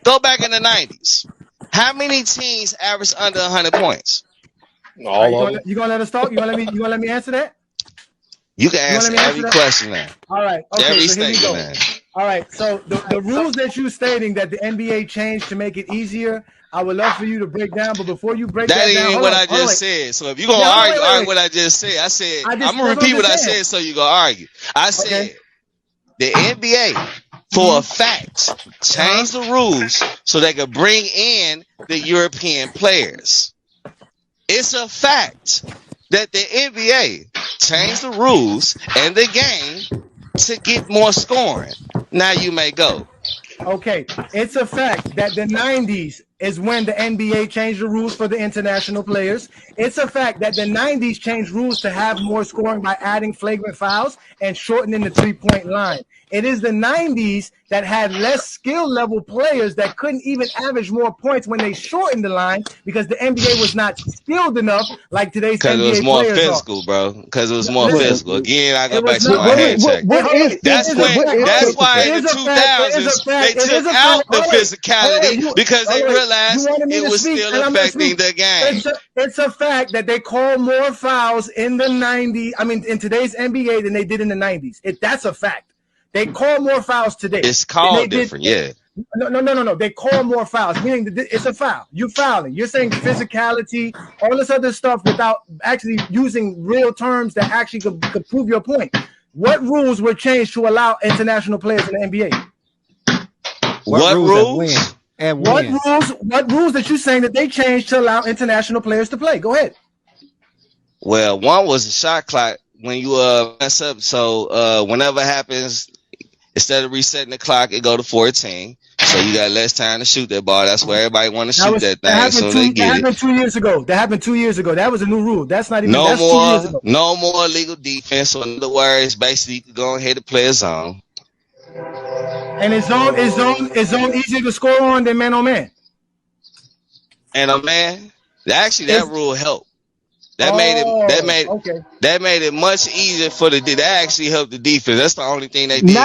Go back in the 90s. How many teams averaged under 100 points? All of them. You gonna let us talk? You gonna let me answer that? You can answer every question now. All right. Okay. Every so here we go. man. All right. So the rules that you stating that the NBA changed to make it easier, I would love for you to break down. But before you break that down, ain't what I just said. So if you're gonna argue what I just said, I'm gonna repeat what I said so you gonna argue. I said the NBA for a fact changed the rules so they could bring in the European players. It's a fact that the NBA changed the rules and the game to get more scoring. Now you may go. Okay, it's a fact that the 90s is when the NBA changed the rules for the international players. It's a fact that the 90s changed rules to have more scoring by adding flagrant fouls and shortening the three-point line. It is the 90s that had less skill level players that couldn't even average more points when they shortened the line because the NBA was not skilled enough like today's NBA players. Because it was more physical, bro. Because it was more physical. Again, I go back to my hand check. That's why in the 2000s they took out the physicality because they realized it was still affecting the game. It's a fact that they call more fouls in the 90s, in today's NBA than they did in the 90s. That's a fact. They call more fouls today. It's called different, yeah. No. They call more fouls, meaning it's a foul. You're fouling. You're saying physicality, all this other stuff without actually using real terms that actually could prove your point. What rules were changed to allow international players in the NBA? What rules? What rules that you're saying that they changed to allow international players to play? Go ahead. Well, one was the shot clock when you mess up. So whenever it happens, instead of resetting the clock, it go to 14. So you got less time to shoot that ball. That's where everybody want to shoot that thing. So they get it. That happened 2 years ago. That was a new rule. That's not even. That's 2 years ago. No more illegal defense. So in other words, basically, you can go ahead and play a zone. And is zone easier to score on than man on man? And a man, actually, that rule helped. That made it much easier for that actually helped the defense. That's the only thing they did.